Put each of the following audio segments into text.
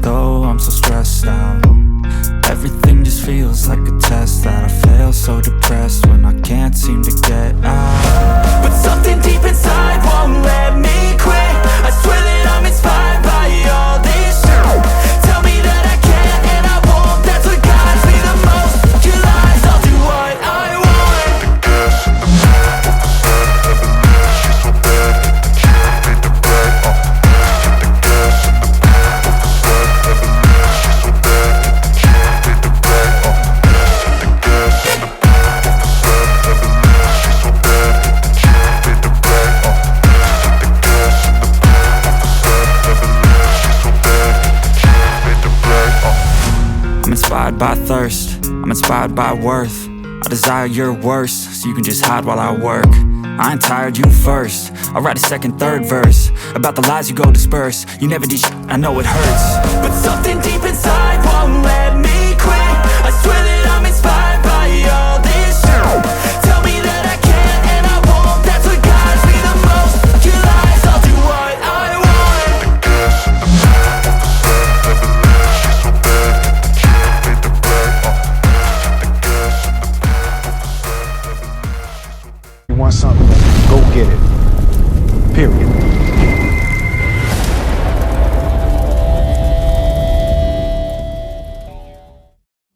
though I'm so stressed out. Everything just feels like a test that I fail, so depressed when I can't seem to get out. But something deep inside won't let me quit. I swear that I'm inspired by all this shit. Tell me that I can't and I won't. That's what guides me the most. Your lies, I'll do what I want. I'm inspired by thirst, I'm inspired by worth. I desire your worst, so you can just hide while I work. I ain't tired, you first. I'll write a second, third verse about the lies you go disperse. You never did shit, I know it hurts. But something deep inside won't let me quit. I swear that I'm inspired by all this shit. Tell me that I can't and I won't. That's what guides me the most. Your lies, I'll do what I want. You want something, go get it. Period.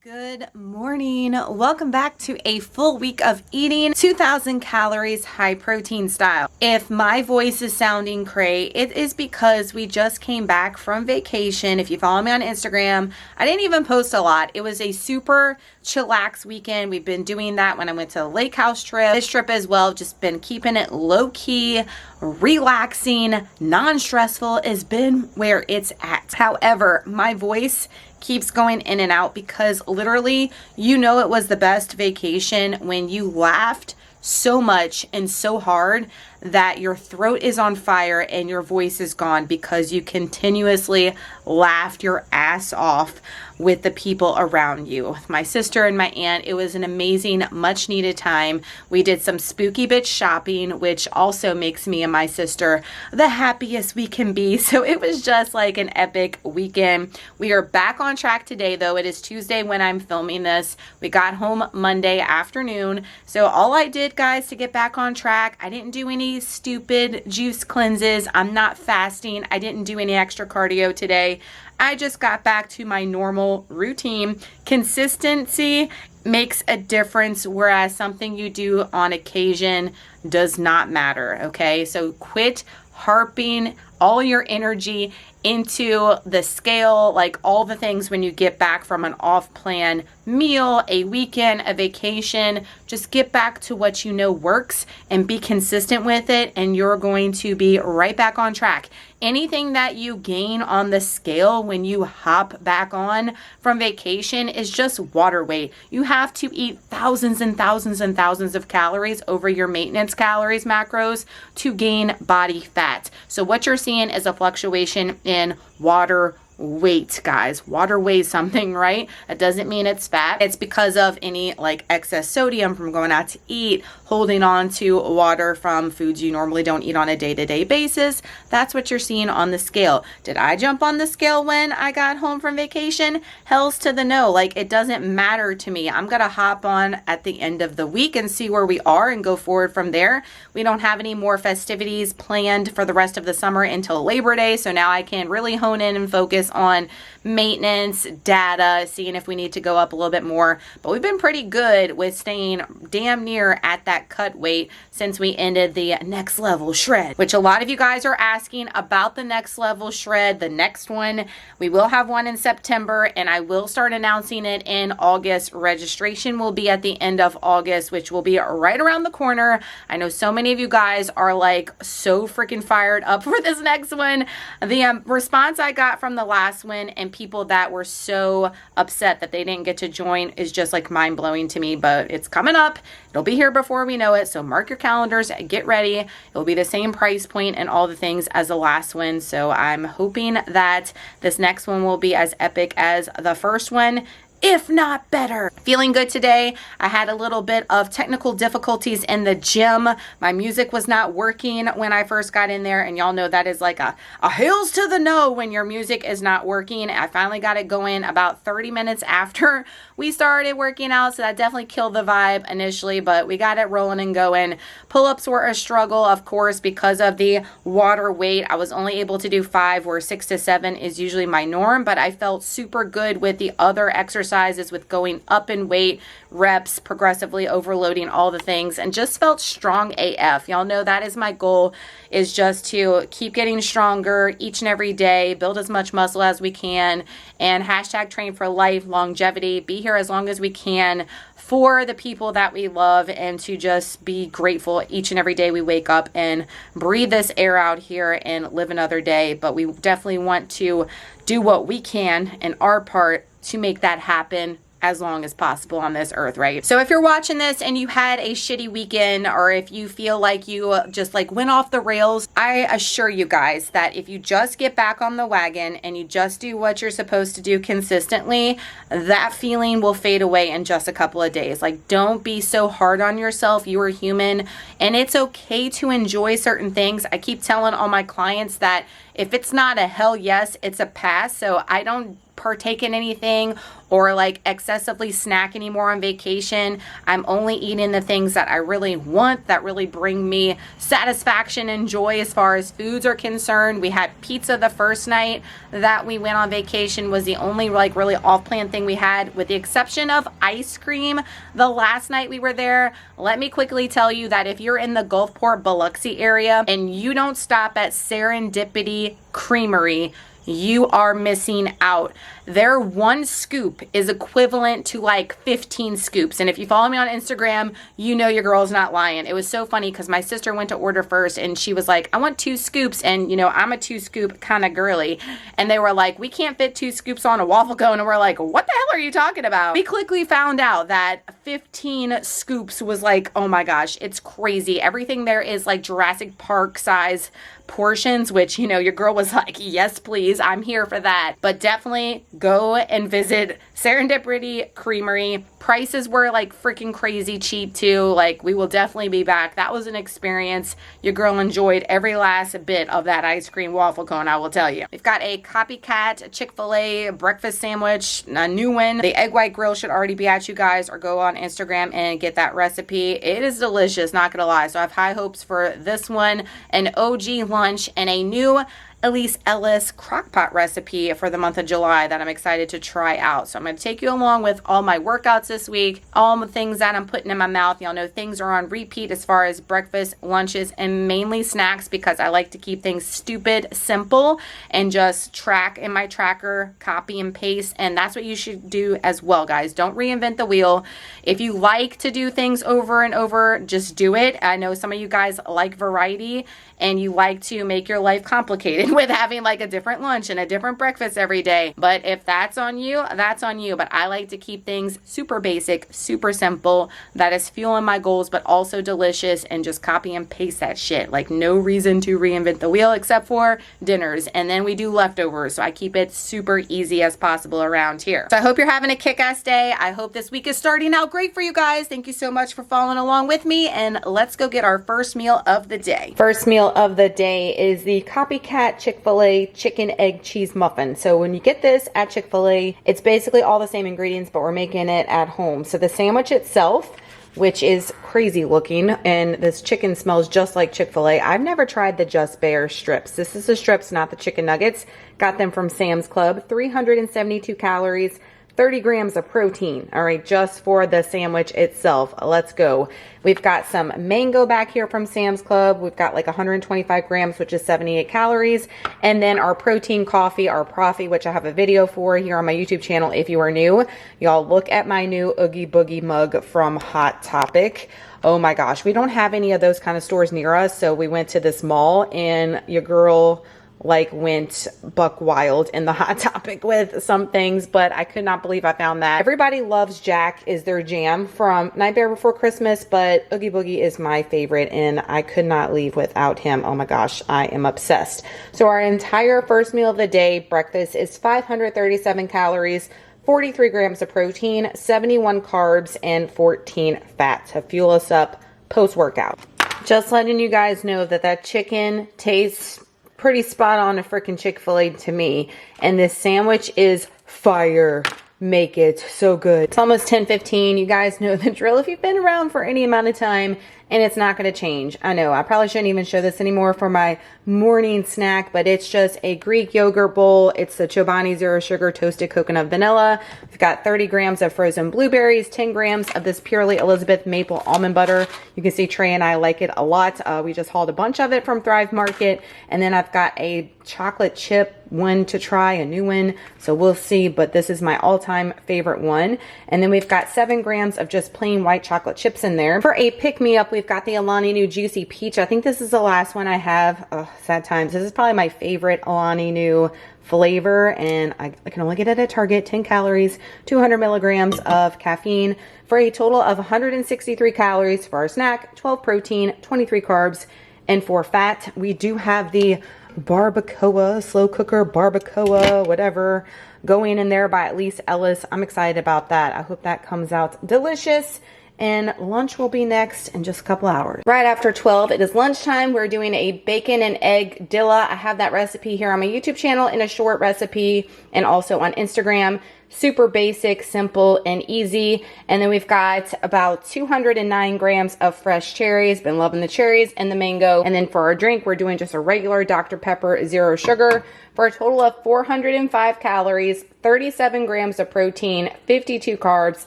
Good morning. Welcome back to a full week of eating 2,000 calories high protein style. If my voice is sounding cray, it is because we just came back from vacation. If you follow me on Instagram, I didn't even post a lot. It was a super chillax weekend. We've been doing that when I went to the lake house trip. This trip as well, just been keeping it low key, relaxing, non-stressful has been where it's at. However, my voice keeps going in and out because literally, you know, it was the best vacation when you laughed so much and so hard that your throat is on fire and your voice is gone because you continuously laughed your ass off with the people around you. With my sister and my aunt, it was an amazing, much needed time. We did some spooky bitch shopping, which also makes me and my sister the happiest we can be. So it was just like an epic weekend. We are back on track today, though. It is Tuesday when I'm filming this. We got home Monday afternoon. So all I did, guys, to get back on track, I didn't do any stupid juice cleanses. I'm not fasting. I didn't do any extra cardio today. I just got back to my normal routine. Consistency makes a difference, whereas something you do on occasion does not matter, okay? So quit harping all your energy into the scale, like all the things when you get back from an off-plan meal, a weekend, a vacation. Just get back to what you know works and be consistent with it, and you're going to be right back on track. Anything that you gain on the scale when you hop back on from vacation is just water weight. You have to eat thousands and thousands and thousands of calories over your maintenance calories macros to gain body fat. So what you're seeing is a fluctuation in water weight, guys. Water weighs something, right? That doesn't mean it's fat. It's because of any like excess sodium from going out to eat, holding on to water from foods you normally don't eat on a day-to-day basis. That's what you're seeing on the scale. Did I jump on the scale when I got home from vacation? Hells to the no. Like, it doesn't matter to me. I'm gonna hop on at the end of the week and see where we are and go forward from there. We don't have any more festivities planned for the rest of the summer until Labor Day, so now I can really hone in and focus on maintenance, data, seeing if we need to go up a little bit more. But we've been pretty good with staying damn near at that cut weight since we ended the next level shred, which a lot of you guys are asking about the next level shred. The next one, we will have one in September, and I will start announcing it in August. Registration will be at the end of August, which will be right around the corner. I know so many of you guys are like so freaking fired up for this next one. The response I got from the last one and people that were so upset that they didn't get to join is just like mind-blowing to me, but it's coming up. It'll be here before we know it, so mark your calendars, get ready. It'll be the same price point and all the things as the last one, so I'm hoping that this next one will be as epic as the first one. if not better. Feeling good today. I had a little bit of technical difficulties in the gym. My music was not working when I first got in there, and y'all know that is like a hills to the no when your music is not working. I finally got it going about 30 minutes after we started working out, so that definitely killed the vibe initially, but we got it rolling and going. Pull-ups were a struggle, of course, because of the water weight. I was only able to do 5, where 6 to 7 is usually my norm, but I felt super good with the other exercises, with going up in weight, reps, progressively overloading all the things, and just felt strong AF. Y'all know that is my goal, is just to keep getting stronger each and every day, build as much muscle as we can, and hashtag train for life, longevity, be here as long as we can for the people that we love, and to just be grateful each and every day we wake up and breathe this air out here and live another day. But we definitely want to do what we can in our part to make that happen as long as possible on this earth, right? So if you're watching this and you had a shitty weekend, or if you feel like you just like went off the rails, I assure you guys that if you just get back on the wagon and you just do what you're supposed to do consistently, that feeling will fade away in just a couple of days. Like, don't be so hard on yourself. You are human, and it's okay to enjoy certain things. I keep telling all my clients that if it's not a hell yes, it's a pass. So I don't partake in anything or like excessively snack anymore on vacation. I'm only eating the things that I really want, that really bring me satisfaction and joy as far as foods are concerned. We had pizza the first night that we went on vacation, was the only like really off-plan thing we had, with the exception of ice cream the last night we were there. Let me quickly tell you that if you're in the Gulfport, Biloxi area and you don't stop at Serendipity Creamery, you are missing out. Their one scoop is equivalent to like 15 scoops. And if you follow me on Instagram, you know your girl's not lying. It was so funny because my sister went to order first and she was like, I want 2 scoops. And you know, I'm a 2 scoop kind of girly. And they were like, we can't fit 2 scoops on a waffle cone. And we're like, what the hell are you talking about? We quickly found out that 15 scoops was like, oh my gosh, it's crazy. Everything there is like Jurassic Park size portions, which, you know, your girl was like, yes, please, I'm here for that. But definitely go and visit Serendipity Creamery. Prices were like freaking crazy cheap too. Like, we will definitely be back. That was an experience. Your girl enjoyed every last bit of that ice cream waffle cone, I will tell you. We've got a copycat Chick-fil-A breakfast sandwich, a new one. The egg white grill should already be at you guys, or go on Instagram and get that recipe. It is delicious, not gonna lie. So I have high hopes for this one. An OG lunch and a new Elise Ellis crockpot recipe for the month of July that I'm excited to try out. So I'm going to take you along with all my workouts this week, all the things that I'm putting in my mouth. Y'all know things are on repeat as far as breakfast, lunches, and mainly snacks, because I like to keep things stupid simple and just track in my tracker, copy and paste. And that's what you should do as well, guys. Don't reinvent the wheel. If you like to do things over and over, just do it. I know some of you guys like variety and you like to make your life complicated with having like a different lunch and a different breakfast every day. But if that's on you, that's on you. But I like to keep things super basic, super simple, that is fueling my goals, but also delicious, and just copy and paste that shit. Like, no reason to reinvent the wheel except for dinners. And then we do leftovers. So I keep it super easy as possible around here. So I hope you're having a kick-ass day. I hope this week is starting out great for you guys. Thank you so much for following along with me, and let's go get our first meal of the day. First meal of the day is the copycat Chick-fil-A chicken egg cheese muffin. So when you get this at Chick-fil-A, it's basically all the same ingredients, but we're making it at home. So the sandwich itself, which is crazy looking, and this chicken smells just like Chick-fil-A. I've never tried the Just Bare strips. This is the strips, not the chicken nuggets. Got them from Sam's Club. 372 calories, 30 grams of protein, all right, just for the sandwich itself. Let's go. We've got some mango back here from Sam's Club. We've got like 125 grams, which is 78 calories. And then our protein coffee, our Profi, which I have a video for here on my YouTube channel if you are new. Y'all look at my new Oogie Boogie mug from Hot Topic. Oh my gosh, we don't have any of those kind of stores near us, so we went to this mall, and your girl like went buck wild in the Hot Topic with some things, but I could not believe I found that. Everybody loves Jack is their jam from Night Bear Before Christmas, but Oogie Boogie is my favorite, and I could not leave without him. Oh my gosh, I am obsessed. So our entire first meal of the day, breakfast, is 537 calories, 43 grams of protein, 71 carbs, and 14 fat to fuel us up post-workout. Just letting you guys know that that chicken tastes pretty spot on a freaking Chick-fil-A to me. And this sandwich is fire. Make it so good. It's almost 10:15. You guys know the drill if you've been around for any amount of time, and it's not going to change. I know I probably shouldn't even show this anymore for my morning snack, but it's just a Greek yogurt bowl. It's the Chobani Zero Sugar Toasted Coconut Vanilla. We've got 30 grams of frozen blueberries, 10 grams of this Purely Elizabeth Maple Almond Butter. You can see Trey and I like it a lot. We just hauled a bunch of it from Thrive Market. And then I've got a chocolate chip one to try, a new one. So we'll see, but this is my all-time favorite one. And then we've got 7 grams of just plain white chocolate chips in there. For a pick-me-up, we've got the Alani Nu Juicy Peach. I think this is the last one I have. Oh, sad times. This is probably my favorite Alani Nu flavor, and I can only get it at Target. 10 calories, 200 milligrams of caffeine for a total of 163 calories for our snack, 12 protein, 23 carbs, and 4 fat. We do have the barbacoa, slow cooker barbacoa, whatever, going in there by at least Ellis. I'm excited about that. I hope that comes out delicious. And lunch will be next in just a couple hours. Right after 12, it is lunchtime. We're doing a bacon and egg dilla. I have that recipe here on my YouTube channel in a short recipe and also on Instagram. Super basic, simple, and easy. And then we've got about 209 grams of fresh cherries. Been loving the cherries and the mango. And then for our drink, we're doing just a regular Dr. Pepper Zero Sugar for a total of 405 calories, 37 grams of protein, 52 carbs,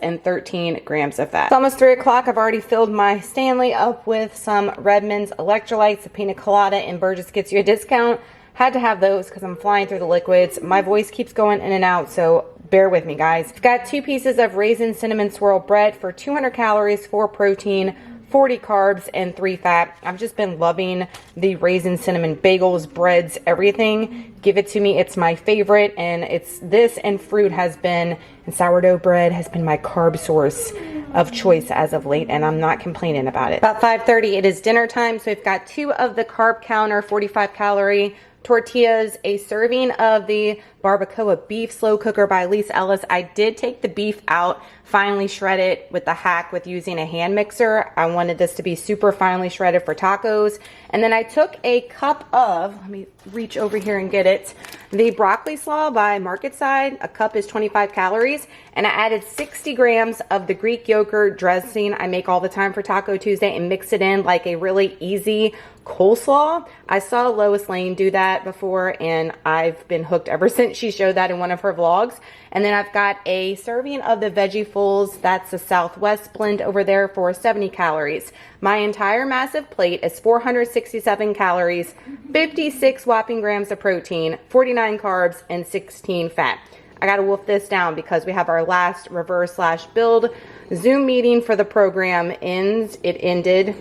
and 13 grams of fat. It's almost 3 o'clock. I've already filled my Stanley up with some Redmond's electrolytes, a pina colada, and Burgess gets you a discount. Had to have those because I'm flying through the liquids. My voice keeps going in and out, so bear with me, guys. I've got 2 pieces of raisin cinnamon swirl bread for 200 calories, 4 protein, 40 carbs, and 3 fat. I've just been loving the raisin cinnamon bagels, breads, everything. Give it to me. It's my favorite, and it's this and fruit has been, and sourdough bread has been my carb source of choice as of late, and I'm not complaining about it. About 5:30, it is dinner time, so we've got 2 of the Carb Counter 45 calorie tortillas, a serving of the barbacoa beef slow cooker by Elise Ellis. I did take the beef out, finely shred it with the hack with using a hand mixer. I wanted this to be super finely shredded for tacos. And then I took a cup of, let me reach over here and get it, the broccoli slaw by Market Side. A cup is 25 calories. And I added 60 grams of the Greek yogurt dressing I make all the time for Taco Tuesday and mix it in like a really easy coleslaw. I saw Lois Lane do that before, and I've been hooked ever since she showed that in one of her vlogs. And then I've got a serving of the Veggie Fulls. That's the Southwest blend over there for 70 calories. My entire massive plate is 467 calories, 56 whopping grams of protein, 49 carbs, and 16 fat. I gotta wolf this down because we have our last reverse/build Zoom meeting for the program ends. It ended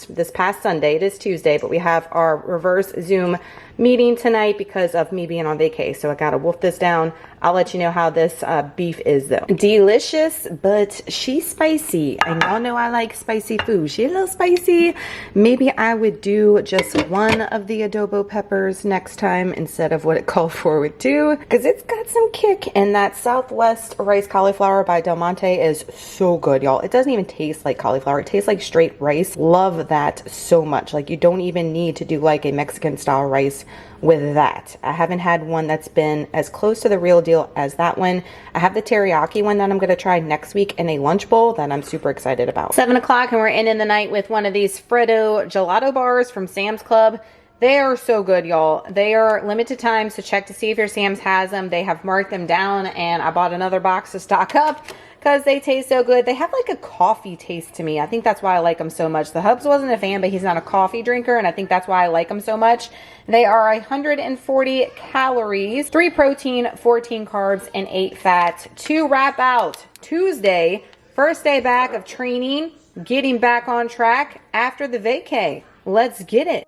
this past Sunday. It is Tuesday, but we have our reverse Zoom meeting tonight because of me being on vacay. So I gotta wolf this down. I'll let you know how this beef is though. Delicious, but she's spicy. And y'all know I like spicy food. She's a little spicy. Maybe I would do just one of the adobo peppers next time instead of what it called for with 2, because it's got some kick. And that Southwest rice cauliflower by Del Monte is so good, y'all. It doesn't even taste like cauliflower. It tastes like straight rice. Love that so much. Like, you don't even need to do like a Mexican style rice with that. I haven't had one that's been as close to the real deal as that one. I have the teriyaki one that I'm gonna try next week in a lunch bowl that I'm super excited about. 7 o'clock and we're ending the night with one of these Freddo gelato bars from Sam's Club. They are so good, y'all. They are limited time, so check to see if your Sam's has them. They have marked them down, and I bought another box to stock up because they taste so good. They have like a coffee taste to me. I think that's why I like them so much. The Hubs wasn't a fan, but he's not a coffee drinker, and I think that's why I like them so much. They are 140 calories, 3 protein, 14 carbs, and 8 fat. To wrap out Tuesday, first day back of training, getting back on track after the vacay. Let's get it.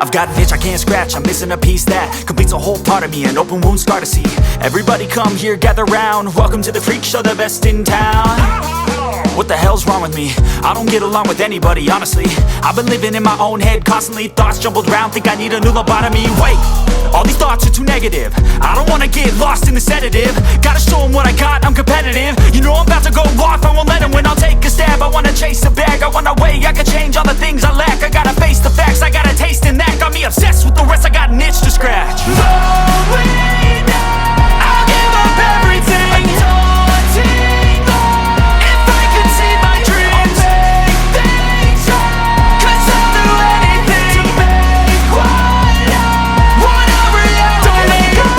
I've got an itch I can't scratch, I'm missing a piece that completes a whole part of me, an open wound scar to see. Everybody come here, gather round, welcome to the freak show, the best in town. What the hell's wrong with me? I don't get along with anybody, honestly. I've been living in my own head constantly. Thoughts jumbled round, think I need a new lobotomy. Wait, all these thoughts are too negative. I don't wanna get lost in the sedative. Gotta show them what I got, I'm competitive. You know I'm about to go off, I won't let them win. I'll take a stab, I wanna chase a bag. I wanna weigh, I can change all the things I lack. I gotta face the facts, I got a taste in that. Got me obsessed with the rest, I got an itch to scratch. Going down, I'll give up everything. Daunting though, if I could see my dreams, I'll make things right. 'Cause I'll do anything to make what I want a reality. Don't let go,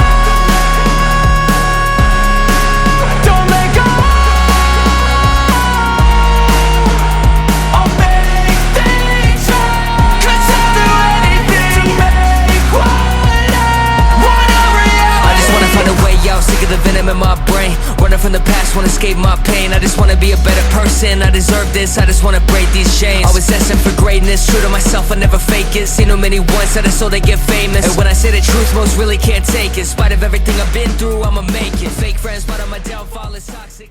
don't let go. I'll make things right. 'Cause I'll do anything to make what I want a reality. I just wanna find a way out, sick of the venom in my brain. Running from the past, wanna escape my pain. I just wanna be a better person, I deserve this. I just wanna break these chains. Always asking for greatness, true to myself, I never fake it. Seen too many once, that is so they get famous. And when I say the truth, most really can't take it. In spite of everything I've been through, I'ma make it. Fake friends, but on my downfall is toxic.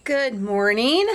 Good morning.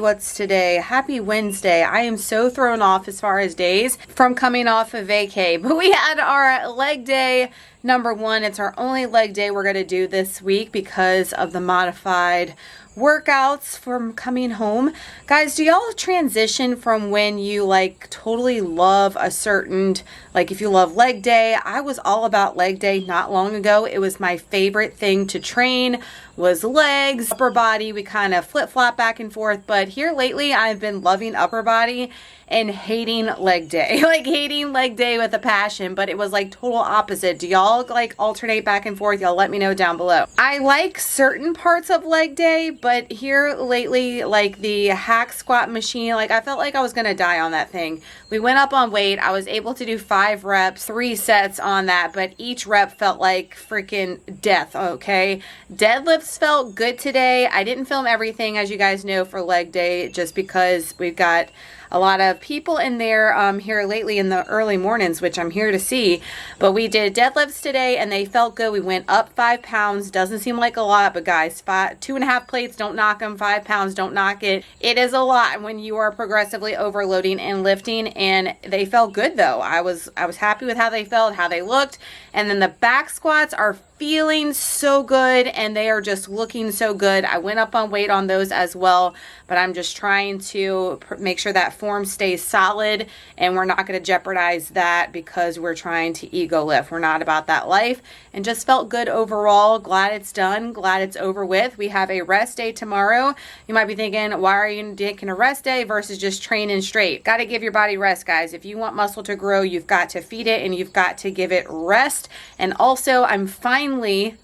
What's today? Happy Wednesday. I am so thrown off as far as days from coming off of vacay. But we had our leg day number 1. It's our only leg day we're going to do this week because of the modified workouts from coming home. Guys, do y'all transition from when you like totally love a certain, like if you love leg day? I was all about leg day not long ago. It was my favorite thing to train, was legs. Upper body, we kind of flip-flop back and forth, but here lately I've been loving upper body and hating leg day. Like hating leg day with a passion, but it was like total opposite. Do y'all like alternate back and forth? Y'all let me know down below. I like certain parts of leg day, but here lately, like the hack squat machine, like I felt like I was gonna die on that thing. We went up on weight. I was able to do 5 reps, 3 sets on that, but each rep felt like freaking death, okay? Deadlifts felt good today. I didn't film everything, as you guys know, for leg day, just because we've got a lot of people in there here lately in the early mornings, which I'm here to see. But we did deadlifts today and they felt good. We went up 5 pounds. Doesn't seem like a lot, but guys, 2.5 plates, don't knock them. 5 pounds, don't knock it. It is a lot when you are progressively overloading and lifting, and they felt good though. I was happy with how they felt, how they looked. And then the back squats are feeling so good and they are just looking so good. I went up on weight on those as well, but I'm just trying to make sure that form stays solid and we're not going to jeopardize that because we're trying to ego lift. We're not about that life, and just felt good overall. Glad it's done, glad it's over with. We have a rest day tomorrow. You might be thinking, why are you taking a rest day versus just training straight? Got to give your body rest, guys. If you want muscle to grow, you've got to feed it and you've got to give it rest. And also, I'm finally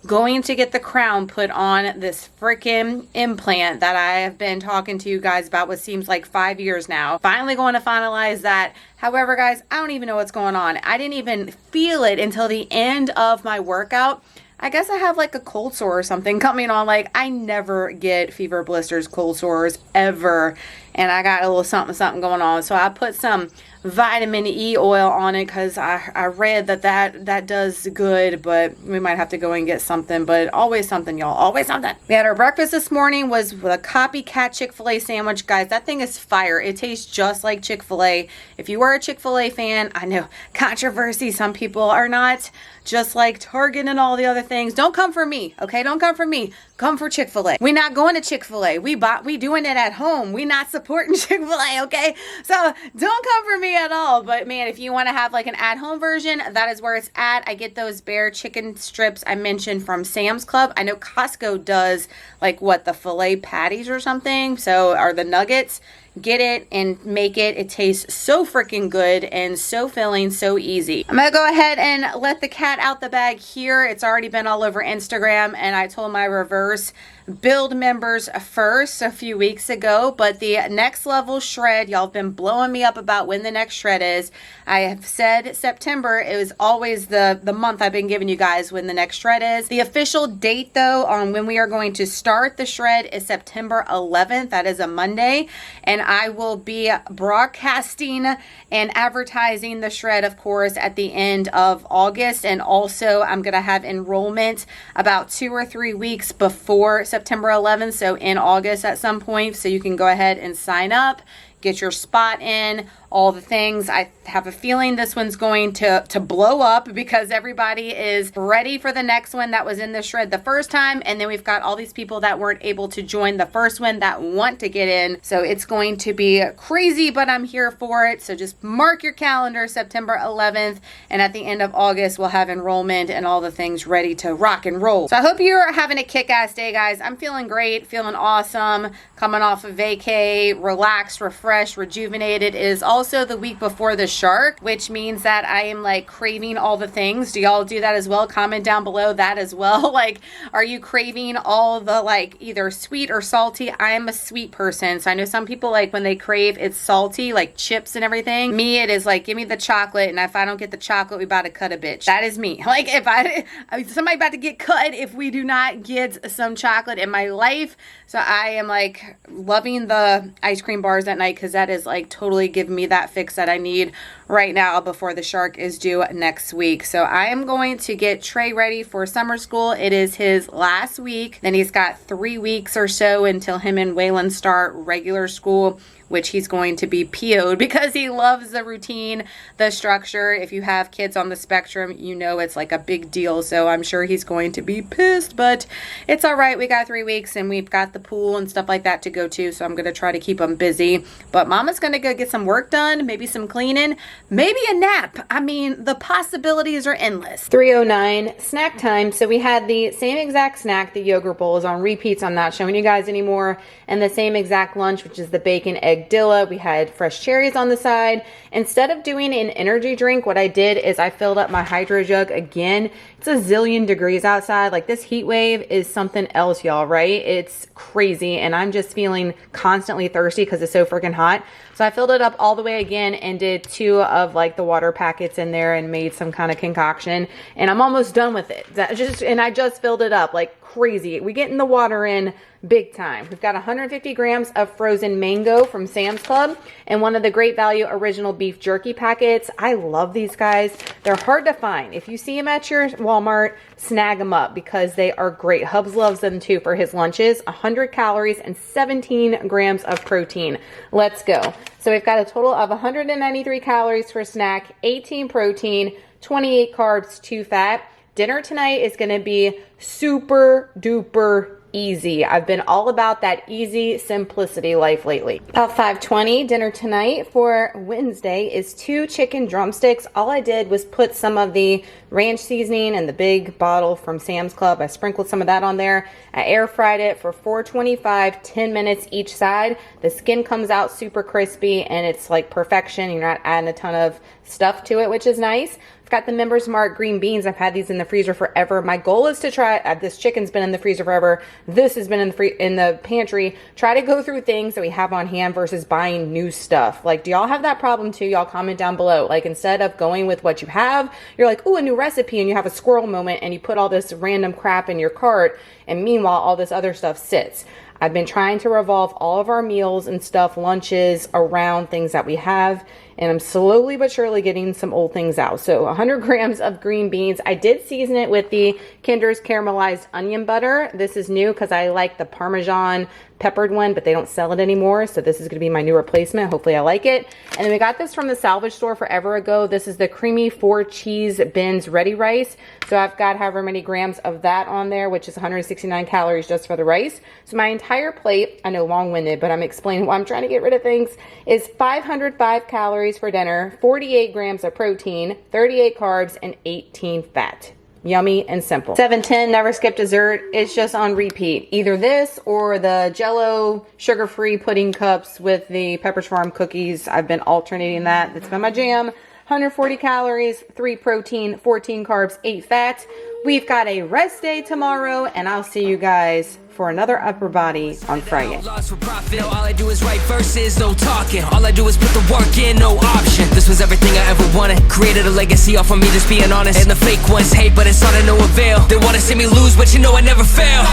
going to get the crown put on this freaking implant that I have been talking to you guys about what seems like 5 years now. Finally going to finalize that. However, guys, I don't even know what's going on. I didn't even feel it until the end of my workout. I guess I have like a cold sore or something coming on. Like I never get fever blisters, cold sores ever. And I got a little something going on. So I put some vitamin E oil on it because I read that does good, but we might have to go and get something. But always something, y'all. Always something. We had our breakfast this morning was with a copycat Chick-fil-A sandwich. Guys, that thing is fire. It tastes just like Chick-fil-A. If you are a Chick-fil-A fan, I know controversy. Some people are not. Just like Target and all the other things. Don't come for me, okay? Don't come for me. Come for Chick-fil-A. We're not going to Chick-fil-A. We doing it at home. We not supporting Chick-fil-A, okay? So don't come for me at all. But man, if you want to have like an at-home version, that is where it's at. I get those bare chicken strips I mentioned from Sam's Club. I know Costco does like what, the filet patties or something. So are the nuggets. Get it and make it. It tastes so freaking good and so filling, so easy. I'm gonna go ahead and let the cat out the bag here. It's already been all over Instagram, and I told my reverse build members first a few weeks ago, but the next level shred, y'all have been blowing me up about when the next shred is. I have said September. It was always the month I've been giving you guys when the next shred is. The official date though on when we are going to start the shred is September 11th. That is a Monday, and and I will be broadcasting and advertising the shred, of course, at the end of August. And also I'm going to have enrollment about 2 or 3 weeks before September 11th, so in August at some point, so you can go ahead and sign up, get your spot in, all the things. I have a feeling this one's going to blow up because everybody is ready for the next one that was in the shred the first time. And then we've got all these people that weren't able to join the first one that want to get in. So it's going to be crazy, but I'm here for it. So just mark your calendar, September 11th. And at the end of August, we'll have enrollment and all the things ready to rock and roll. So I hope you're having a kick-ass day, guys. I'm feeling great, feeling awesome, coming off of vacay, relaxed, refreshed, rejuvenated. It is also the week before the shark, which means that I am like craving all the things. Do y'all do that as well? Comment down below that as well. Like, are you craving all the like either sweet or salty? I am a sweet person, so I know some people like when they crave it's salty, like chips and everything. Me, it is like, give me the chocolate, and if I don't get the chocolate, we about to cut a bitch. That is me. Like, if somebody about to get cut if we do not get some chocolate in my life. So I am like loving the ice cream bars at night because that is like totally giving me that fix that I need right now before the shark is due next week. So I am going to get Trey ready for summer school. It is his last week. Then he's got 3 weeks or so until him and Waylon start regular school, which he's going to be PO'd because he loves the routine, the structure. If you have kids on the spectrum, you know it's like a big deal. So I'm sure he's going to be pissed, but it's all right. We got 3 weeks and we've got the pool and stuff like that to go to. So I'm going to try to keep him busy. But Mama's going to go get some work done, maybe some cleaning, maybe a nap. I mean, the possibilities are endless. 3:09, snack time. So we had the same exact snack, the yogurt bowl is on repeats. I'm not showing you guys anymore. And the same exact lunch, which is the bacon egg Dilla. We had fresh cherries on the side. Instead of doing an energy drink, what I did is I filled up my HYDROJUG again. It's a zillion degrees outside. Like, this heat wave is something else, y'all, right? It's crazy, and I'm just feeling constantly thirsty because it's so freaking hot. So I filled it up all the way again and did 2 of like the water packets in there and made some kind of concoction, and I'm almost done with it. I just filled it up like crazy. We getting the water in big time. We've got 150 grams of frozen mango from Sam's Club and one of the Great Value original beef jerky packets. I love these guys. They're hard to find. If you see them at your Walmart, snag them up because they are great. Hubs loves them too for his lunches. 100 calories and 17 grams of protein. Let's go. So we've got a total of 193 calories for snack, 18 protein, 28 carbs, 2 fat. Dinner tonight is going to be super duper easy. I've been all about that easy simplicity life lately. About 5:20, dinner tonight for Wednesday is 2 chicken drumsticks. All I did was put some of the ranch seasoning in the big bottle from Sam's Club. I sprinkled some of that on there. I air fried it for 425, 10 minutes each side. The skin comes out super crispy and it's like perfection. You're not adding a ton of stuff to it, which is nice. Got the Members Mark green beans. I've had these in the freezer forever. My goal is to try, this chicken's been in the freezer forever. This has been in the pantry. Try to go through things that we have on hand versus buying new stuff. Like, do y'all have that problem too? Y'all comment down below. Like, instead of going with what you have, you're like, ooh, a new recipe, and you have a squirrel moment and you put all this random crap in your cart, and meanwhile, all this other stuff sits. I've been trying to revolve all of our meals and stuff, lunches, around things that we have, and I'm slowly but surely getting some old things out. So 100 grams of green beans. I did season it with the Kinder's caramelized onion butter. This is new because I like the Parmesan peppered one, but they don't sell it anymore. So this is going to be my new replacement. Hopefully I like it. And then we got this from the salvage store forever ago. This is the creamy 4 cheese Ben's ready rice. So I've got however many grams of that on there, which is 169 calories just for the rice. So my entire plate, I know long-winded, but I'm explaining why I'm trying to get rid of things, is 505 calories for dinner, 48 grams of protein, 38 carbs, and 18 fat. Yummy and simple. 7:10, never skip dessert. It's just on repeat. Either this or the Jell-O sugar-free pudding cups with the Pepperidge Farm cookies. I've been alternating that. That's been my jam. 140 calories, 3 protein, 14 carbs, 8 fat. We've got a rest day tomorrow, and I'll see you guys for another upper body on Friday. All I do is write verses, no talking. All I do is put the work in, no option. This was everything I ever wanted. Created a legacy off of me, just being honest. And the fake ones hate, but it's all to no avail. They wanna see me lose, but you know I never fail.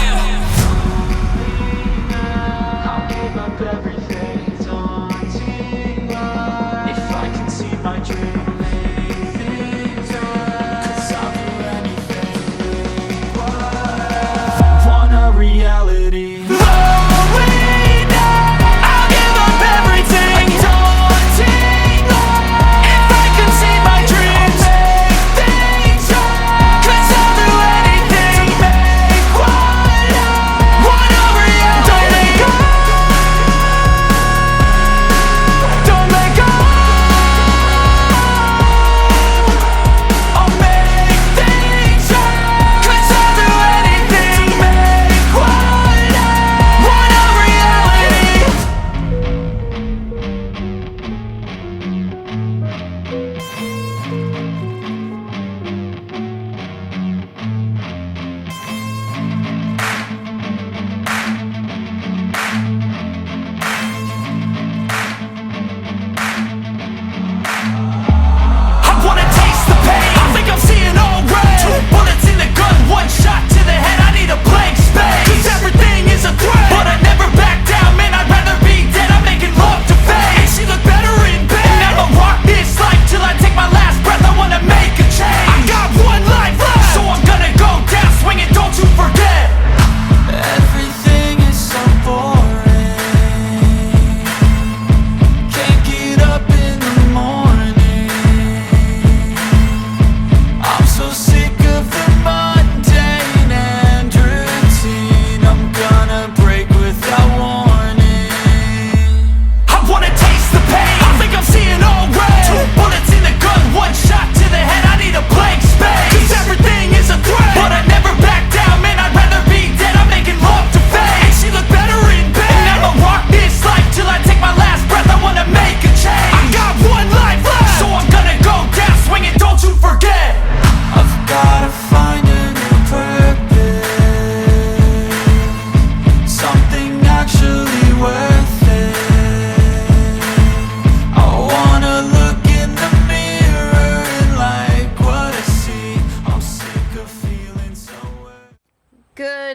I'll give up everything,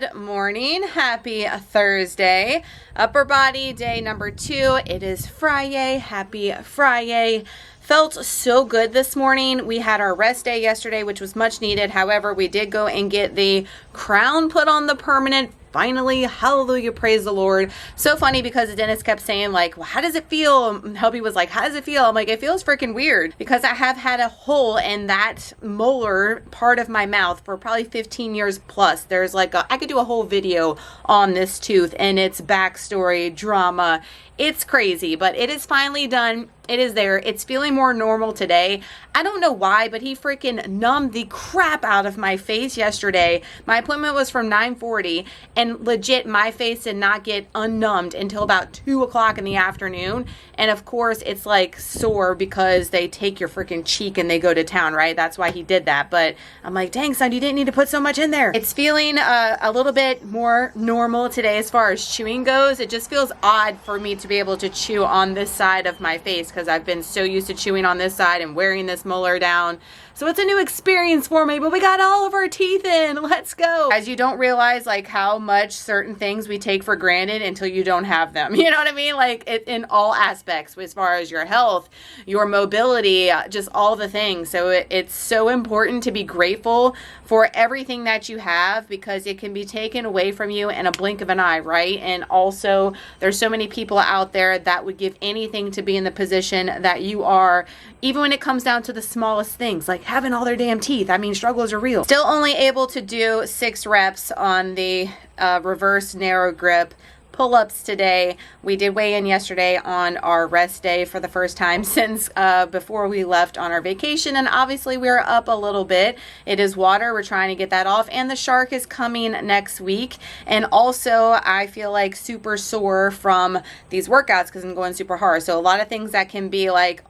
Good morning. Happy Thursday. Upper body day number 2. It is Friday. Happy Friday. Felt so good this morning. We had our rest day yesterday, which was much needed. However, we did go and get the crown put on the permanent. Finally, hallelujah, praise the Lord. So funny because the dentist kept saying like, well, how does it feel? And Hubby was like, how does it feel? I'm like, it feels freaking weird because I have had a hole in that molar part of my mouth for probably 15 years plus. There's like I could do a whole video on this tooth and its backstory, drama. It's crazy, but it is finally done. It is there. It's feeling more normal today. I don't know why, but he freaking numbed the crap out of my face yesterday. My appointment was from 9:40 and legit my face did not get unnumbed until about 2 o'clock in the afternoon. And of course it's like sore because they take your freaking cheek and they go to town, right? That's why he did that. But I'm like, dang son, you didn't need to put so much in there. It's feeling a little bit more normal today as far as chewing goes. It just feels odd for me to be able to chew on this side of my face because I've been so used to chewing on this side and wearing this molar down. So it's a new experience for me, but we got all of our teeth in. Let's go. As you don't realize like how much certain things we take for granted until you don't have them. You know what I mean? Like in all aspects as far as your health, your mobility, just all the things. So it's so important to be grateful for everything that you have because it can be taken away from you in a blink of an eye, right? And also there's so many people out there that would give anything to be in the position that you are, even when it comes down to the smallest things like having all their damn teeth. I mean, struggles are real. Still only able to do 6 reps on the reverse narrow grip pull-ups today. We did weigh in yesterday on our rest day for the first time since before we left on our vacation, and obviously we're up a little bit. It is water. We're trying to get that off, and the shark is coming next week. And also I feel like super sore from these workouts because I'm going super hard. So a lot of things that can be like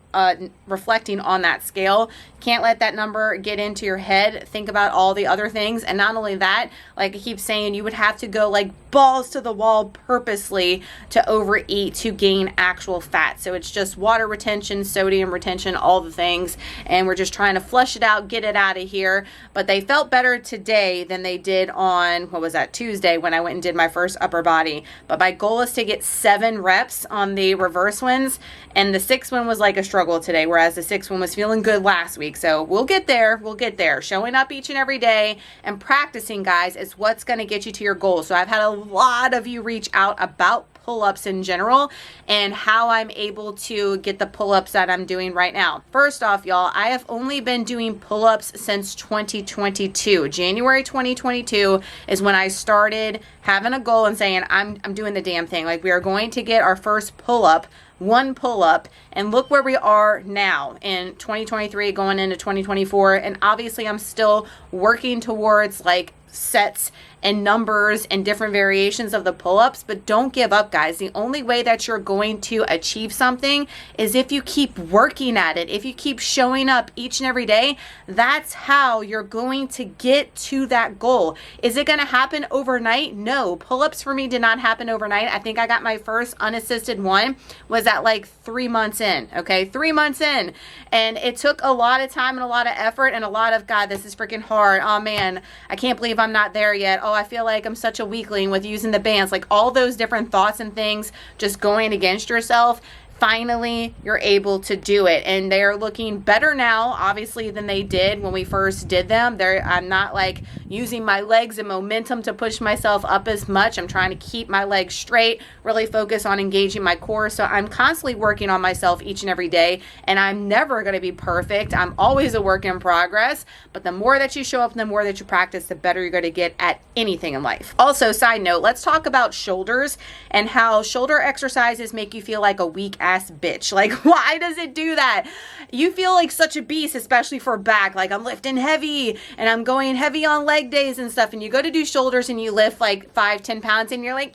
reflecting on that scale. Can't let that number get into your head. Think about all the other things. And not only that, like I keep saying, you would have to go like balls to the wall purposely to overeat to gain actual fat. So it's just water retention, sodium retention, all the things. And we're just trying to flush it out, get it out of here. But they felt better today than they did on, what was that, Tuesday when I went and did my first upper body. But my goal is to get 7 reps on the reverse ones. And the 6th one was like a struggle today, whereas the 6th one was feeling good last week. So we'll get there. We'll get there. Showing up each and every day and practicing, guys, is what's going to get you to your goals. So I've had a lot of you reach out about pull-ups in general and how I'm able to get the pull-ups that I'm doing right now. First off, y'all, I have only been doing pull-ups since 2022. January 2022 is when I started having a goal and saying I'm doing the damn thing. Like, we are going to get our first pull-up, 1 pull-up, and look where we are now in 2023 going into 2024. And obviously I'm still working towards like sets and numbers and different variations of the pull-ups, but don't give up, guys. The only way that you're going to achieve something is if you keep working at it. If you keep showing up each and every day, that's how you're going to get to that goal. Is it going to happen overnight? No. Pull-ups for me did not happen overnight. I think I got my first unassisted one was at like 3 months in, okay? 3 months in. And it took a lot of time and a lot of effort and a lot of, God, this is freaking hard. Oh man, I can't believe I'm not there yet. Oh, I feel like I'm such a weakling with using the bands. Like all those different thoughts and things just going against yourself. Finally, you're able to do it, and they're looking better now, obviously, than they did when we first did them. I'm not like using my legs and momentum to push myself up as much. I'm trying to keep my legs straight, really focus on engaging my core. So I'm constantly working on myself each and every day, and I'm never going to be perfect. I'm always a work in progress, but the more that you show up and the more that you practice, the better you're going to get at anything in life. Also, side note, let's talk about shoulders and how shoulder exercises make you feel like a weak ass bitch. Like, why does it do that? You feel like such a beast, especially for back. Like, I'm lifting heavy and I'm going heavy on leg days and stuff, and you go to do shoulders and you lift like 5-10 pounds and you're like,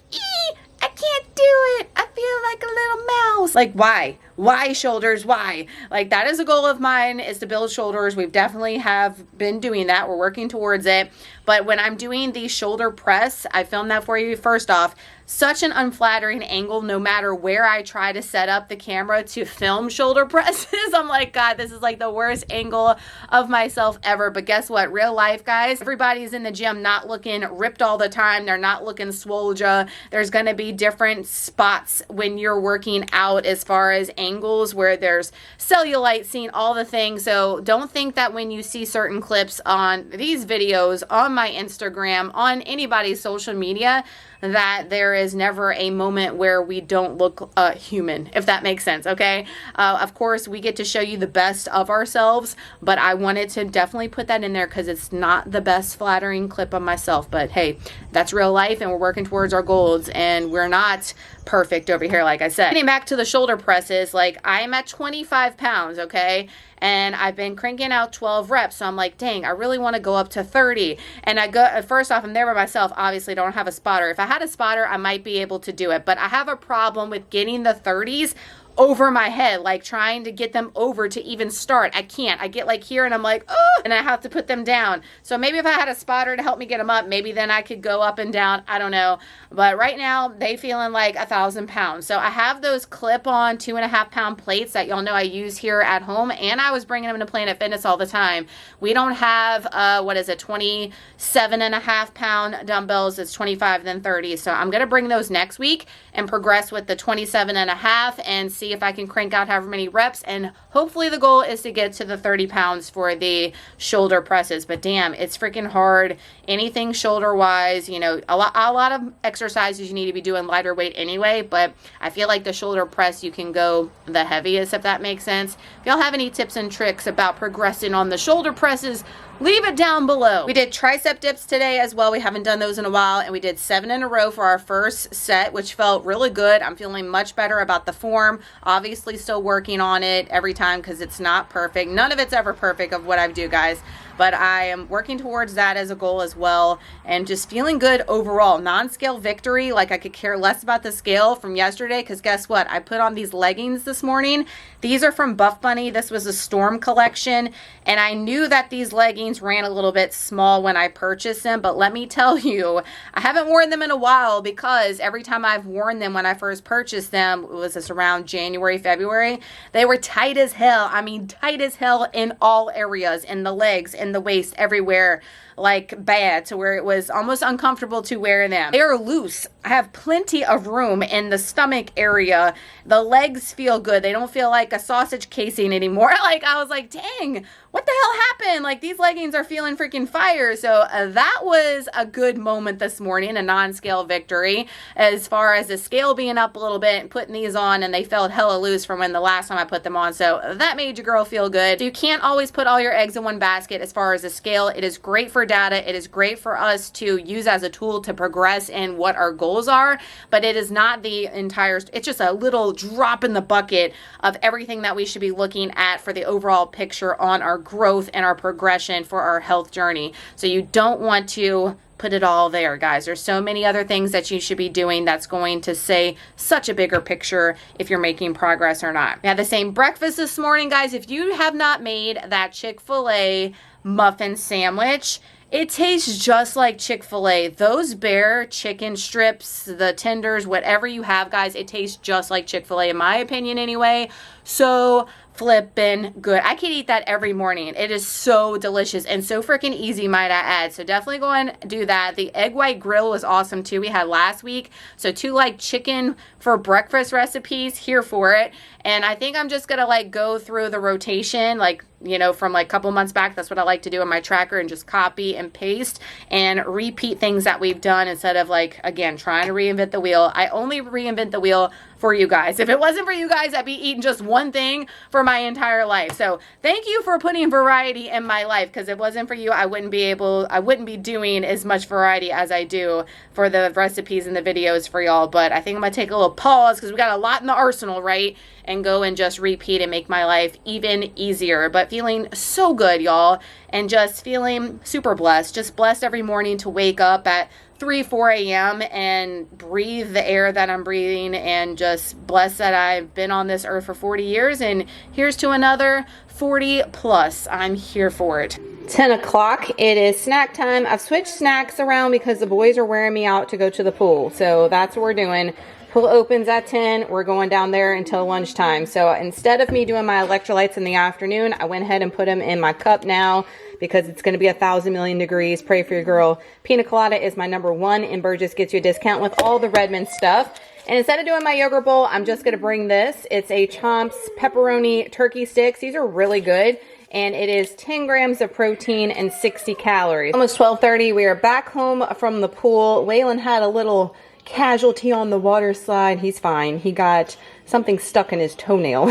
I can't do it. I feel like a little mouse. Like, why shoulders? Why? Like, that is a goal of mine, is to build shoulders. We've definitely have been doing that. We're working towards it. But when I'm doing the shoulder press, I filmed that for you. First off, such an unflattering angle no matter where I try to set up the camera to film shoulder presses. I'm like, God, this is like the worst angle of myself ever. But guess what? Real life, guys, everybody's in the gym not looking ripped all the time. They're not looking swolja. There's going to be different spots when you're working out as far as angles where there's cellulite, seen all the things. So don't think that when you see certain clips on these videos, on my Instagram, on anybody's social media, that there is never a moment where we don't look human, if that makes sense, okay? Of course, we get to show you the best of ourselves, but I wanted to definitely put that in there because it's not the best flattering clip of myself. But hey, that's real life, and we're working towards our goals, and we're not perfect over here, like I said. Getting back to the shoulder presses, like I am at 25 pounds, okay? And I've been cranking out 12 reps. So I'm like, dang, I really want to go up to 30. And I go, first off, I'm there by myself. Obviously, don't have a spotter. If I had a spotter, I might be able to do it. But I have a problem with getting the 30s over my head, like trying to get them over to even start. I can't. I get like here and I'm like, oh, and I have to put them down. So maybe if I had a spotter to help me get them up, maybe then I could go up and down. I don't know. But right now they feeling like 1,000 pounds. So I have those clip-on 2.5 pound plates that y'all know I use here at home. And I was bringing them to Planet Fitness all the time. We don't have, 27.5 pound dumbbells. It's 25, then 30. So I'm going to bring those next week and progress with the 27.5 and see if I can crank out however many reps, and hopefully the goal is to get to the 30 pounds for the shoulder presses. But damn, it's freaking hard. Anything shoulder wise, you know, a lot of exercises you need to be doing lighter weight anyway, but I feel like the shoulder press you can go the heaviest, if that makes sense. If y'all have any tips and tricks about progressing on the shoulder presses, leave it down below. We did tricep dips today as well. We haven't done those in a while, and we did 7 in a row for our first set, which felt really good. I'm feeling much better about the form. Obviously still working on it every time because it's not perfect. None of it's ever perfect of what I do, guys. But I am working towards that as a goal as well, and just feeling good overall. Non-scale victory, like I could care less about the scale from yesterday, because guess what? I put on these leggings this morning. These are from Buff Bunny. This was a Storm collection, and I knew that these leggings ran a little bit small when I purchased them, but let me tell you, I haven't worn them in a while because every time I've worn them when I first purchased them, was this around January, February, they were tight as hell. I mean, tight as hell in all areas, in the legs, in the waist, everywhere, like bad, to where it was almost uncomfortable to wear them. They are loose. I have plenty of room in the stomach area. The legs feel good. They don't feel like a sausage casing anymore. Like I was like, dang, what the hell happened? Like these leggings are feeling freaking fire. So that was a good moment this morning, a non-scale victory as far as the scale being up a little bit and putting these on, and they felt hella loose from when the last time I put them on. So that made your girl feel good. So you can't always put all your eggs in one basket as far as the scale. It is great for data. It is great for us to use as a tool to progress in what our goals are, but it is not the entire, it's just a little drop in the bucket of everything that we should be looking at for the overall picture on our growth and our progression for our health journey. So you don't want to put it all there, guys. There's so many other things that you should be doing that's going to say such a bigger picture if you're making progress or not. We had the same breakfast this morning, guys. If you have not made that Chick-fil-A muffin sandwich, it tastes just like Chick-fil-A. Those bare chicken strips, the tenders, whatever you have, guys, it tastes just like Chick-fil-A, in my opinion anyway. So flippin' good. I could eat that every morning. It is so delicious and so freaking easy, might I add. So definitely go and do that. The egg white grill was awesome too. We had last week. So 2 like chicken for breakfast recipes, here for it. And I think I'm just gonna like go through the rotation, like, you know, from like a couple months back. That's what I like to do in my tracker, and just copy and paste and repeat things that we've done instead of like, again, trying to reinvent the wheel. I only reinvent the wheel for you guys. If it wasn't for you guys, I'd be eating just one thing for my entire life. So thank you for putting variety in my life, because if it wasn't for you, I wouldn't be doing as much variety as I do for the recipes and the videos for y'all. But I think I'm gonna take a little pause because we got a lot in the arsenal, right? And go and just repeat and make my life even easier. But feeling so good, y'all, and just feeling super blessed. Just blessed every morning to wake up at 4 a.m. and breathe the air that I'm breathing, and just blessed that I've been on this earth for 40 years, and here's to another 40 plus. I'm here for it. 10 o'clock. It is snack time. I've switched snacks around because the boys are wearing me out to go to the pool. So that's what we're doing. Pool opens at 10. We're going down there until lunchtime. So instead of me doing my electrolytes in the afternoon, I went ahead and put them in my cup now because it's going to be 1,000 million degrees. Pray for your girl. Pina colada is my #1, and Burgess gets you a discount with all the Redmond stuff. And instead of doing my yogurt bowl, I'm just going to bring this. It's a Chomps pepperoni turkey sticks. These are really good. And it is 10 grams of protein and 60 calories. Almost 12:30. We are back home from the pool. Waylon had a little casualty on the water slide. He's fine. He got something stuck in his toenail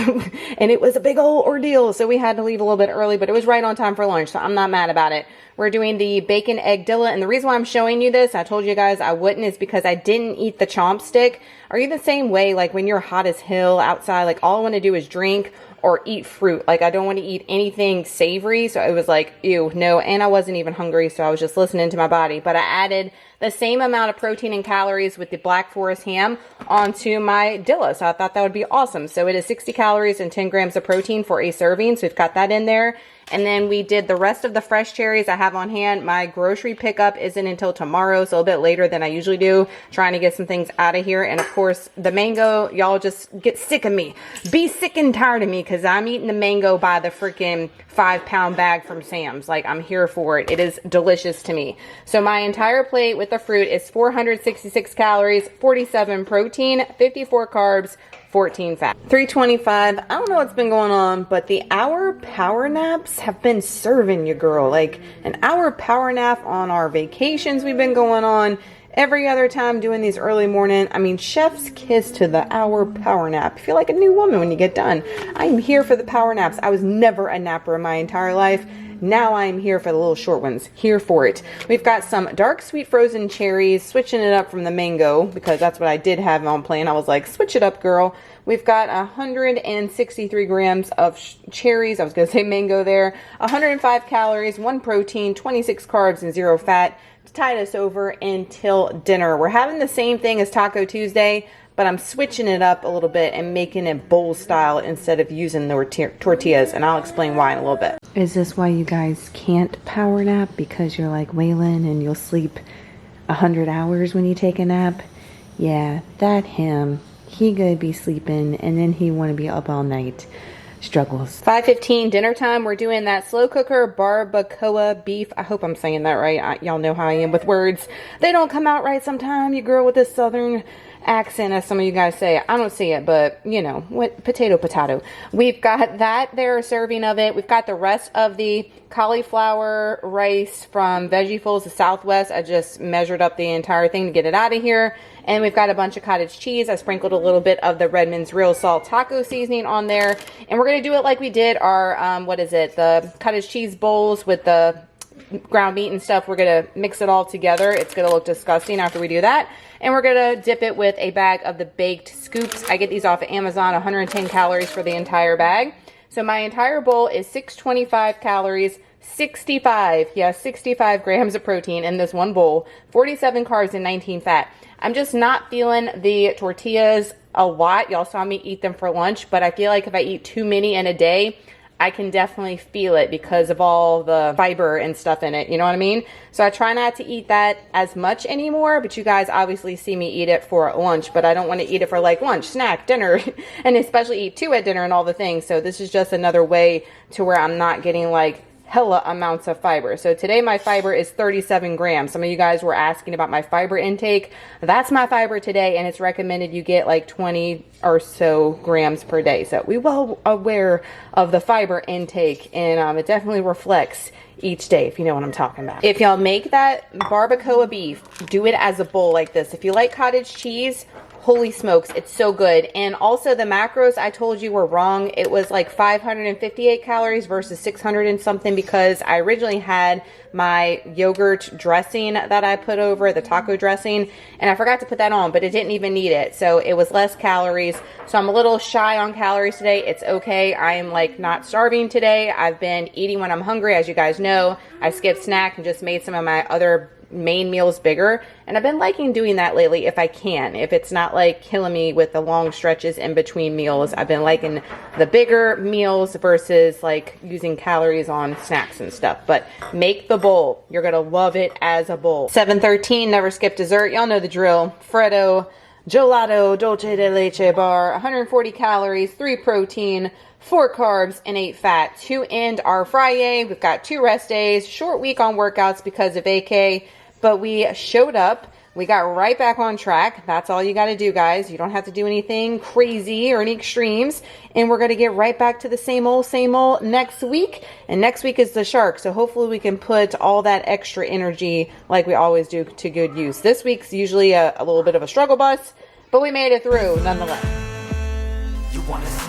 and it was a big old ordeal. So we had to leave a little bit early, but it was right on time for lunch. So I'm not mad about it. We're doing the bacon egg dilla. And the reason why I'm showing you this, I told you guys I wouldn't, is because I didn't eat the chomp stick. Are you the same way? Like when you're hot as hell outside, like all I want to do is drink or eat fruit. Like I don't want to eat anything savory. So it was like, ew, no. And I wasn't even hungry. So I was just listening to my body. But I added the same amount of protein and calories with the Black Forest ham onto my dilla. So I thought that would be awesome. So it is 60 calories and 10 grams of protein for a serving. So we've got that in there. And then we did the rest of the fresh cherries I have on hand. My grocery pickup isn't until tomorrow, so a bit later than I usually do, trying to get some things out of here. And of course, the mango, y'all just get sick of me. Be sick and tired of me because I'm eating the mango by the freaking 5-pound bag from Sam's. Like, I'm here for it. It is delicious to me. So my entire plate with the fruit is 466 calories, 47 protein, 54 carbs, 14 fat. 3:25. I don't know what's been going on, but the hour power naps have been serving you, girl. Like an hour power nap on our vacations we've been going on. Every other time doing these early morning. I mean, chef's kiss to the hour power nap. You feel like a new woman when you get done. I'm here for the power naps. I was never a napper in my entire life. Now I'm here for the little short ones. Here for it. We've got some dark sweet frozen cherries, switching it up from the mango because that's what I did have on plan. I was like, switch it up, girl. We've got 163 grams of cherries. I was going to say mango there. 105 calories, 1 protein, 26 carbs, and 0 fat to tide us over until dinner. We're having the same thing as Taco Tuesday, but I'm switching it up a little bit and making it bowl style instead of using the tortillas, and I'll explain why in a little bit. Is this why you guys can't power nap? Because you're like Waylon and you'll sleep 100 hours when you take a nap? Yeah, that him. He could be sleeping and then he want to be up all night. Struggles. 5:15 dinner time. We're doing that slow cooker barbacoa beef. I hope I'm saying that right. Y'all know how I am with words. They don't come out right sometimes. You girl with this southern accent, as some of you guys say. I don't see it, but you know what? Potato. We've got that there, a serving of it. We've got the rest of the cauliflower rice from Vegefuls of Southwest. I just measured up the entire thing to get it out of here. And we've got a bunch of cottage cheese. I sprinkled a little bit of the Redmond's Real Salt taco seasoning on there. And we're going to do it like we did our, the cottage cheese bowls with the ground meat and stuff. We're going to mix it all together. It's going to look disgusting after we do that. And we're going to dip it with a bag of the baked scoops. I get these off of Amazon, 110 calories for the entire bag. So my entire bowl is 625 calories, 65 grams of protein in this one bowl, 47 carbs and 19 fat. I'm just not feeling the tortillas a lot. Y'all saw me eat them for lunch, but I feel like if I eat too many in a day, I can definitely feel it because of all the fiber and stuff in it. You know what I mean? So I try not to eat that as much anymore, but you guys obviously see me eat it for lunch, but I don't want to eat it for like lunch, snack, dinner, and especially eat 2 at dinner and all the things. So this is just another way to where I'm not getting like hella amounts of fiber. So today my fiber is 37 grams. Some of you guys were asking about my fiber intake. That's my fiber today, and it's recommended you get like 20 or so grams per day. So we well aware of the fiber intake, and it definitely reflects each day, if you know what I'm talking about. If y'all make that barbacoa beef, do it as a bowl like this. If you like cottage cheese, holy smokes, it's so good. And also the macros I told you were wrong. It was like 558 calories versus 600 and something because I originally had my yogurt dressing that I put over, the taco dressing, and I forgot to put that on, but it didn't even need it. So it was less calories. So I'm a little shy on calories today. It's okay. I am like not starving today. I've been eating when I'm hungry. As you guys know, I skipped snack and just made some of my other main meals bigger, and I've been liking doing that lately if I can. If it's not like killing me with the long stretches in between meals, I've been liking the bigger meals versus like using calories on snacks and stuff. But make the bowl. You're gonna love it as a bowl. 713, never skip dessert. Y'all know the drill. Freddo, gelato, dulce de leche bar, 140 calories, 3 protein, 4 carbs, and 8 fat. To end our Friday, we've got 2 rest days, short week on workouts because of AK, but we showed up. We got right back on track. That's all you got to do, guys. You don't have to do anything crazy or any extremes. And we're going to get right back to the same old next week. And next week is the shark. So hopefully we can put all that extra energy like we always do to good use. This week's usually a little bit of a struggle bus, but we made it through nonetheless. You wanna see?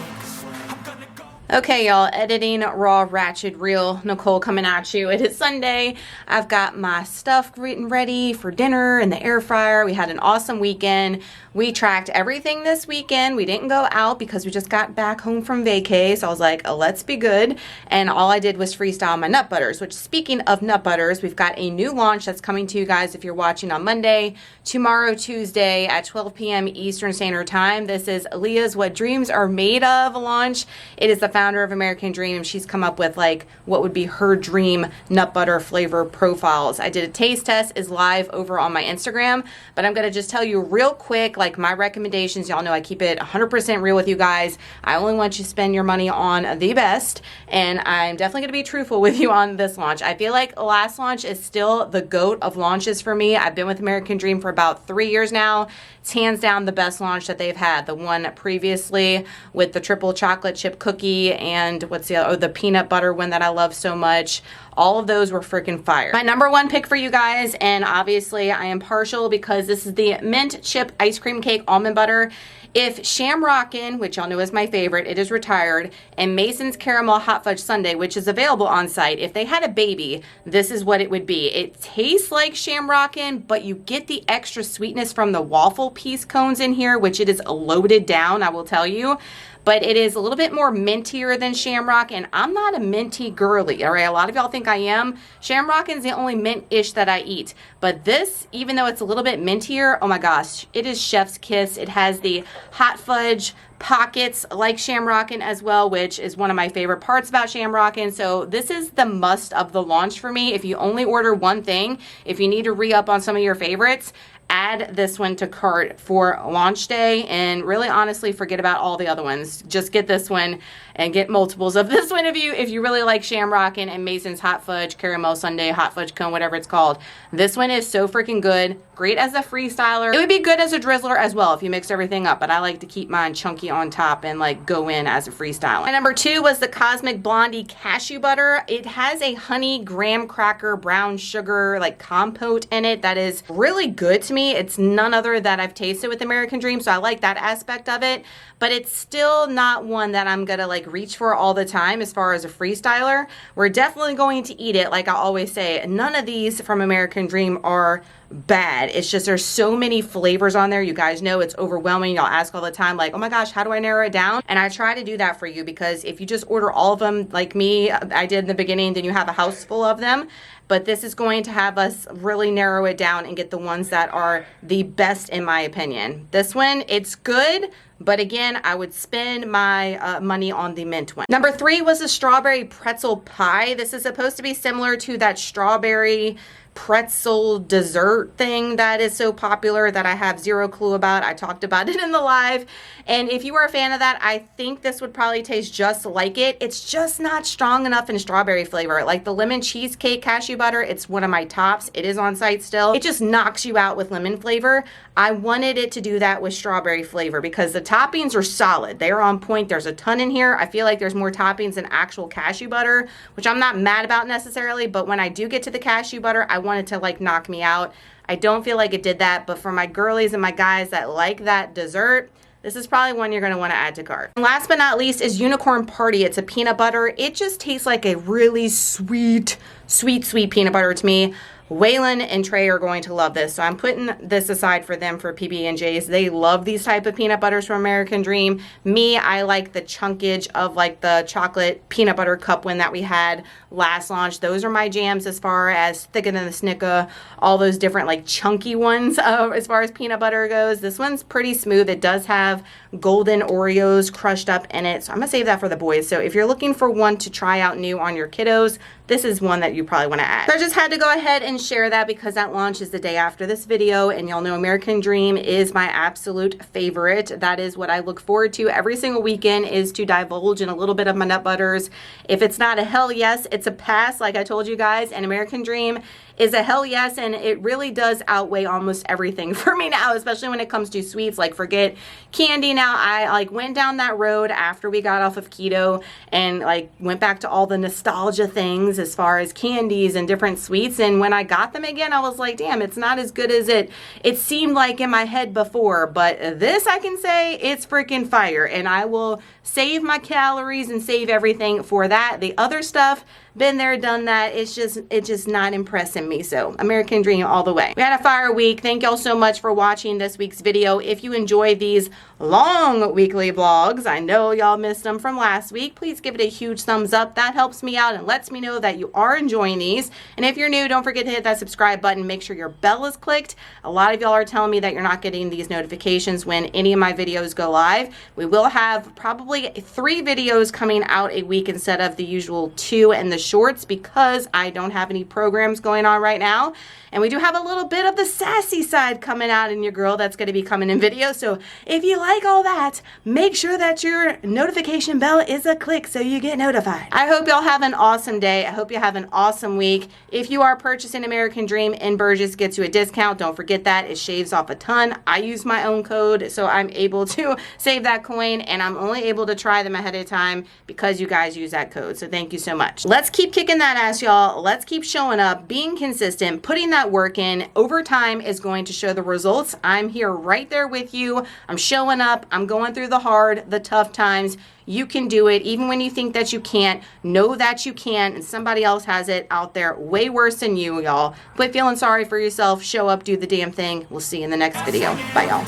Okay, y'all, editing raw ratchet reel. Nicole coming at you. It is Sunday. I've got my stuff getting ready for dinner in the air fryer. We had an awesome weekend. We tracked everything this weekend. We didn't go out because we just got back home from vacay. So I was like, let's be good. And all I did was freestyle my nut butters, which, speaking of nut butters, we've got a new launch that's coming to you guys if you're watching on Monday, tomorrow, Tuesday at 12 p.m. Eastern Standard Time. This is Leah's What Dreams Are Made Of launch. It is the founder of American Dream. She's come up with like what would be her dream nut butter flavor profiles. I did a taste test, is live over on my Instagram, but I'm gonna just tell you real quick, like my recommendations. Y'all know I keep it 100% real with you guys. I only want you to spend your money on the best, and I'm definitely gonna be truthful with you on this launch. I feel like last launch is still the GOAT of launches for me. I've been with American Dream for about 3 years now. It's hands down the best launch that they've had. The one previously with the triple chocolate chip cookie and what's the other, the peanut butter one that I love so much. All of those were freaking fire. My number one pick for you guys, and obviously I am partial because this is the mint chip ice cream cake almond butter. If Shamrockin', which y'all know is my favorite, it is retired, and Mason's Caramel Hot Fudge Sundae, which is available on site, if they had a baby, this is what it would be. It tastes like Shamrockin', but you get the extra sweetness from the waffle piece cones in here, which it is loaded down, I will tell you. But it is a little bit more mintier than Shamrock, and I'm not a minty girly, all right? A lot of y'all think I am. Shamrockin' is the only mint-ish that I eat. But this, even though it's a little bit mintier, oh my gosh, it is chef's kiss. It has the hot fudge pockets like Shamrockin' as well, which is one of my favorite parts about Shamrockin'. So this is the must of the launch for me. If you only order one thing, if you need to re-up on some of your favorites, add this one to cart for launch day, and really honestly forget about all the other ones. Just get this one and get multiples of this one if you really like Shamrockin' and Mason's Hot Fudge Caramel Sundae, Hot Fudge Cone, whatever it's called. This one is so freaking good. Great as a freestyler. It would be good as a drizzler as well if you mixed everything up, but I like to keep mine chunky on top and like go in as a freestyler. My number 2 was the Cosmic Blondie Cashew Butter. It has a honey graham cracker brown sugar like compote in it that is really good to me. It's none other that I've tasted with American Dream, so I like that aspect of it, but it's still not one that I'm gonna like reach for all the time as far as a freestyler. We're definitely going to eat it. Like I always say, none of these from American Dream are bad. It's just there's so many flavors on there. You guys know it's overwhelming. Y'all ask all the time like, oh my gosh, how do I narrow it down? And I try to do that for you, because if you just order all of them like me, I did in the beginning, then you have a house full of them. But this is going to have us really narrow it down and get the ones that are the best in my opinion. This one, it's good, but again, I would spend my money on the mint one. Number 3 was the strawberry pretzel pie. This is supposed to be similar to that strawberry pretzel dessert thing that is so popular that I have zero clue about. I talked about it in the live, and if you are a fan of that, I think this would probably taste just like it. It's just not strong enough in strawberry flavor. Like the lemon cheesecake cashew butter, it's one of my tops. It is on site still. It just knocks you out with lemon flavor. I wanted it to do that with strawberry flavor because the toppings are solid. They're on point. There's a ton in here. I feel like there's more toppings than actual cashew butter, which I'm not mad about necessarily, but when I do get to the cashew butter, I want it to like knock me out. I don't feel like it did that, but for my girlies and my guys that like that dessert, this is probably one you're going to want to add to cart. And last but not least is Unicorn Party. It's a peanut butter. It just tastes like a really sweet peanut butter to me. Waylon and Trey are going to love this. So I'm putting this aside for them for PB&Js. They love these type of peanut butters from American Dream. Me, I like the chunkage of like the chocolate peanut butter cup one that we had last launch. Those are my jams as far as thicker than the Snicker, all those different like chunky ones as far as peanut butter goes. This one's pretty smooth. It does have golden Oreos crushed up in it. So I'm gonna save that for the boys. So if you're looking for one to try out new on your kiddos, this is one that you probably want to add. So I just had to go ahead and share that because that launch is the day after this video, and y'all know American Dream is my absolute favorite. That is what I look forward to every single weekend, is to divulge in a little bit of my nut butters. If it's not a hell yes, it's a pass, like I told you guys, and American Dream is a hell yes, and it really does outweigh almost everything for me now, especially when it comes to sweets. Like, forget candy now. I like went down that road after we got off of keto and like went back to all the nostalgia things as far as candies and different sweets, and when I got them again, I was like, damn, it's not as good as it seemed like in my head before. But this, I can say, it's freaking fire, and I will save my calories and save everything for that. The other stuff, been there, done that. It's just not impressing me. So American Dream all the way. We had a fire week. Thank y'all so much for watching this week's video. If you enjoy these long weekly vlogs, I know y'all missed them from last week, please give it a huge thumbs up. That helps me out and lets me know that you are enjoying these. And if you're new, don't forget to hit that subscribe button. Make sure your bell is clicked. A lot of y'all are telling me that you're not getting these notifications when any of my videos go live. We will have probably 3 videos coming out a week instead of the usual 2 and the shorts, because I don't have any programs going on right now. And we do have a little bit of the sassy side coming out in your girl that's going to be coming in video. So if you like all that, make sure that your notification bell is a click so you get notified. I hope y'all have an awesome day. I hope you have an awesome week. If you are purchasing American Dream, NBURGGESS gets you a discount. Don't forget that. It shaves off a ton. I use my own code, so I'm able to save that coin, and I'm only able to try them ahead of time because you guys use that code. So thank you so much. Let's keep kicking that ass, y'all. Let's keep showing up, being consistent, putting that work in. Over time is going to show the results. I'm here right there with you. I'm showing up. I'm going through the hard, the tough times. You can do it. Even when you think that you can't, know that you can, and somebody else has it out there way worse than you, y'all. Quit feeling sorry for yourself. Show up, do the damn thing. We'll see you in the next video. Bye, y'all.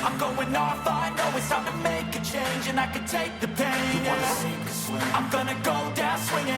I'm going off, I know it's time to make a change, and I can take the pain. I'm gonna go down swinging.